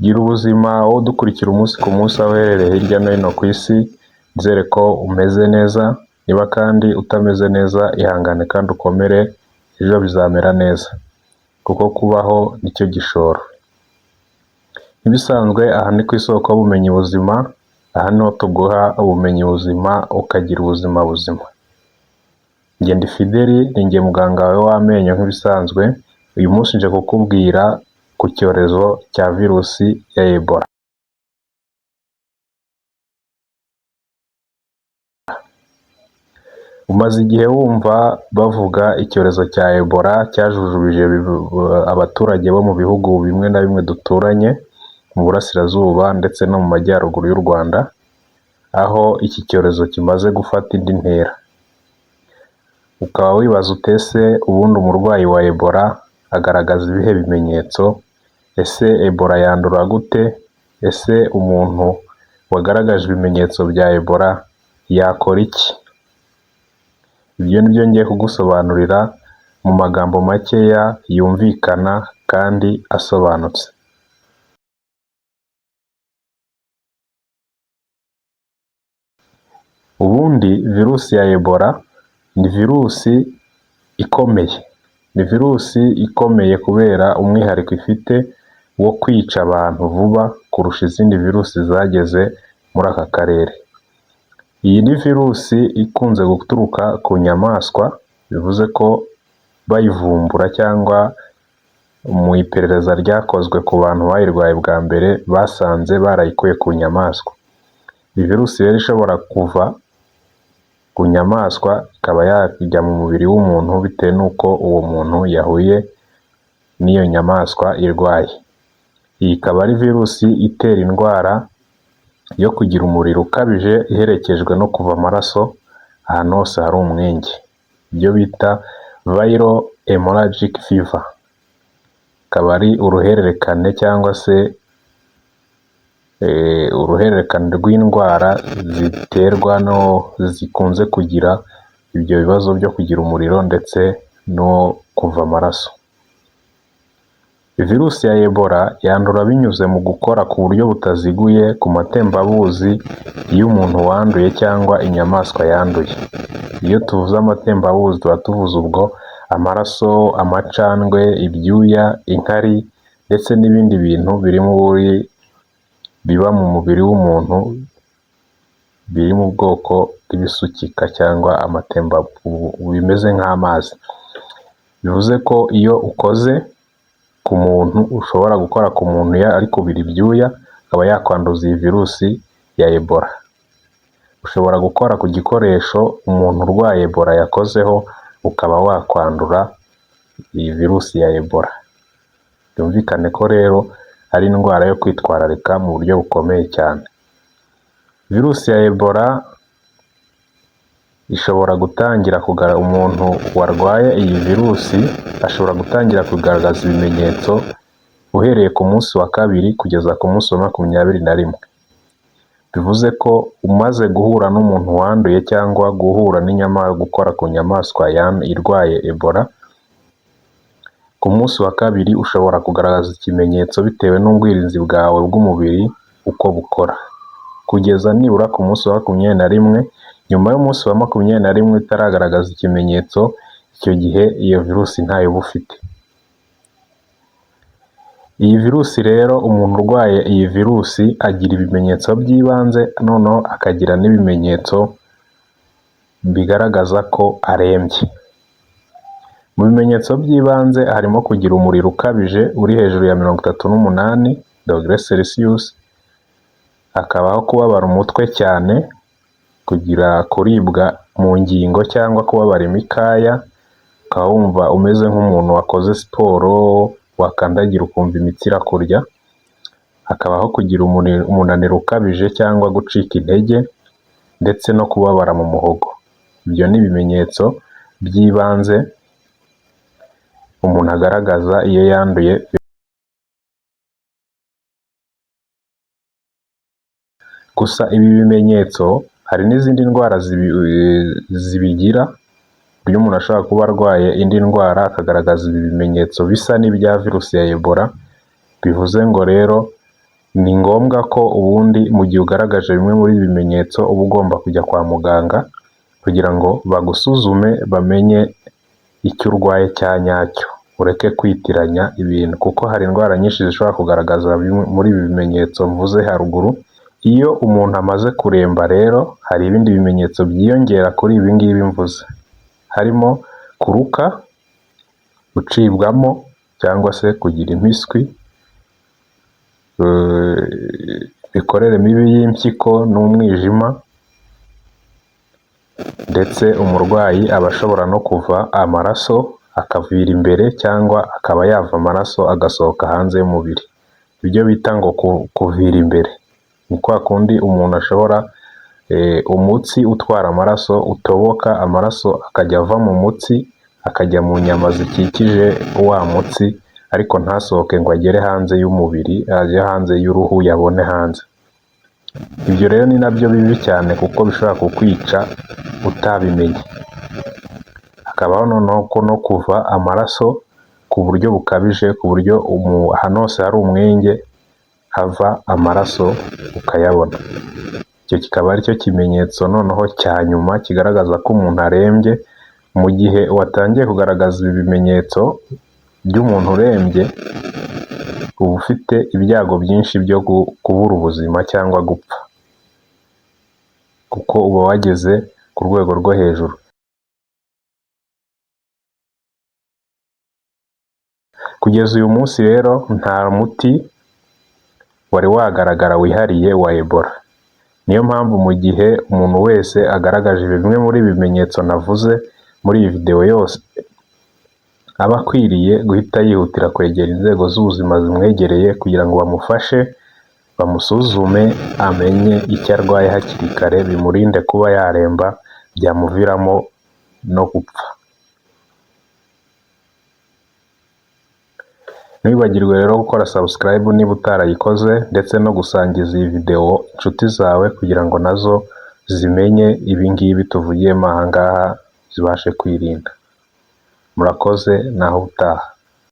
Gira ubuzima wowe udukurikira umunsi ku munsi aho uherereye hirya no hino ku isi, nizere ko umeze neza, niba kandi utameze neza ihangane kandi ukomere, ejo bizamera neza, kuko kubaho nicyo gishoro. Nk'ibisanzwe aha ni ku isoko y'ubumenyi buzima, aha niho tuguha ubumenyi buzima ukagira ubuzima buzima. Njye ndi Fideli, ni njye muganga wawe w'amenyo nk'ibisanzwe, uyu munsi nje kukubwira ku cyorezo cya virusi ya Ebola. Umaze igihe wumva bavuga icyorezo cya Ebola cyajujubije abaturage bo mu bihugu bimwe na bimwe duturanye mu burasirazuba ndetse no mu majyaruguru y'u Rwanda, aho iki cyorezo kimaze gufata indi ntera. Ukaba wibaza utese ubundi umurwayi wa Ebola agaragaza ibihe bimenyetso? Ese Ebola yandura gute? Ese umuntu wagaragaje ibimenyetso bya Ebola yakora iki? Ibyo ni byo ngiye kugusobanurira mu magambo makeya yumvikana kandi asobanutse. Ubundi virusi ya Ebola ni virusi ikomeye. Ni virusi ikomeye kubera umwihariko ifite wo kwica abantu vuba kurusha izindi virusi zageze muri aka karere. Iyi ni virusi ikunze guturuka ku nyamaswa, bivuze ko bayivumbura cyangwa mu iperereza ryakozwe ku bantu bayirwaye bwa mbere basanze barayikuye ku nyamaswa. Iyi virusi rero ishobora kuva ku nyamaswa ikaba yajya mu mubiri w'umuntu bitewe n'uko uwo muntu yahuye n'iyo nyamaswa irwaye. Iyi ikaba ari virusi itera indwara yo kugira umuriro ukabije iherekejwe no kuva amaraso ahantu hose hari umwenge, ibyo bita viral hemorrhagic fever. Akaba ari uruhererekane cyangwa se uruhererekane rw'indwara ziterwa no zikunze kugira ibyo bibazo byo kugira umuriro ndetse no kuva amaraso. Virusi ya Ebola yandura binyuze mu gukora ku buryo butaziguye ku matembabuzi y'umuntu wanduye cyangwa inyamaswa yanduye. Iyo tuvuze amatembabuzi tuba tuvuze ubwo amaraso, amacandwe, ibyuya, inkari ndetse n'ibindi bintu biba mu mubiri w'umuntu biri mu bwoko bw'ibisukika cyangwa bimeze nk'amazi. Bivuze ko iyo ukoze ku muntu ushobora gukora ku muntu ari kubira ibyuya akaba yakwanduza iyi virusi ya Ebola. Ushobora gukora ku gikoresho umuntu urwaye Ebola yakozeho ukaba wakwandura iyi virusi ya Ebola. Byumvikane ko rero ari indwara yo kwitwararika mu buryo bukomeye cyane. Virusi ya Ebola ishobora gutangira umuntu warwaye iyi virusi ashobora gutangira kugaragaza ibimenyetso uhereye ku munsi wa 2 kugeza ku munsi wa 21. Bivuze ko umaze guhura n'umuntu wanduye cyangwa gukora ku nyamaswa irwaye Ebola, ku munsi wa 2 ushobora kugaragaza ikimenyetso bitewe n'ubwirinzi bwawe bw'umubiri uko bukora, kugeza nibura ku munsi wa 21. Nyuma y'umunsi wa 21 itaragaragaza ikimenyetso, icyo gihe iyo virusi ntayo uba ufite. Iyi virusi rero, umuntu urwaye iyi virusi agira ibimenyetso by'ibanze, noneho akagira n'ibimenyetso bigaragaza ko arembye. Mu bimenyetso by'ibanze harimo kugira umuriro ukabije uri hejuru ya 38°C, hakabaho kubabara umutwe cyane, kuribwa mu ngingo cyangwa kubabara imikaya, ukaba wumva umeze nk'umuntu wakoze siporo wakandagira ukumva imitsi irakurya, hakabaho kugira umunaniro ukabije cyangwa gucika intege ndetse no kubabara mu muhogo. Ibyo ni ibimenyetso by'ibanze umuntu agaragaza iyo yanduye. Gusa ibi bimenyetso hari n'izindi ndwara zibigira, iyo umuntu ashobora kuba arwaye indi ndwara akagaragaza ibi bimenyetso bisa n'ibya virusi ya Ebola. Bivuze ngo rero ni ngombwa ko ubundi mu gihe ugaragaje bimwe muri ibi bimenyetso uba ugomba kujya kwa muganga kugira ngo bagusuzume bamenye icyo urwaye cya nyacyo, ureke kwitiranya ibintu kuko hari indwara nyinshi zishobora kugaragaza muri ibi bimenyetso mvuze haruguru. Iyo umuntu amaze kuremba rero hari ibindi bimenyetso byiyongera kuri ibi ngibi mvuze, harimo kuruka, gucibwamo cyangwa se kugira impiswi, imikorere mibi y'impyiko n'umwijima, ndetse umurwayi aba ashobora no kuva amaraso akavira imbere cyangwa akaba yava amaraso agasohoka hanze y'umubiri. Ibyo bita ngo kuvira imbere ni kwa kundi umuntu ashobora umutsi utwara amaraso utoboka, amaraso akajya ava mu mutsi akajya mu nyama zikikije wa mutsi ariko ntasohoke ngo agere hanze y'umubiri, ajye hanze y'uruhu yabone hanze. Ibyo rero ni nabyo bibi cyane kuko bishobora kukwica utabimenye. Hakabaho noneho no kuva amaraso ku buryo bukabije, ku buryo ahantu hose hari umwenge hava amaraso ukayabona. Icyo kikaba aricyo kimenyetso noneho cya nyuma kigaragaza ko umuntu arembye. Mu gihe watangiye kugaragaza ibi bimenyetso by'umuntu urembye, uba ufite ibyago byinshi byo kubura ubuzima cyangwa gupfa kuko uba wageze ku rwego rwo hejuru. Kugeza uyu munsi rero nta muti wari wagaragara wihariye wa Ebola. Niyo mpamvu mu gihe umuntu wese agaragaje bimwe muri bimenyetso navuze muri iyi video yose, aba akwiriye guhita yihutira kwegera inzego z'ubuzima zimwegereye kugira ngo bamufashe, bamusuzume, amenye icyo arwaye hakiri kare, bimurinde kuba yaremba byamuviramo no gupfa. Ntibagirwe rero gukora subscribe niba utarayikoze, ndetse no gusangiza iyi video inshuti zawe kugira ngo nazo zimenye ibi ngibi tuvugiyemo aha ngaha zibashe kwirinda. Murakoze naho utaha.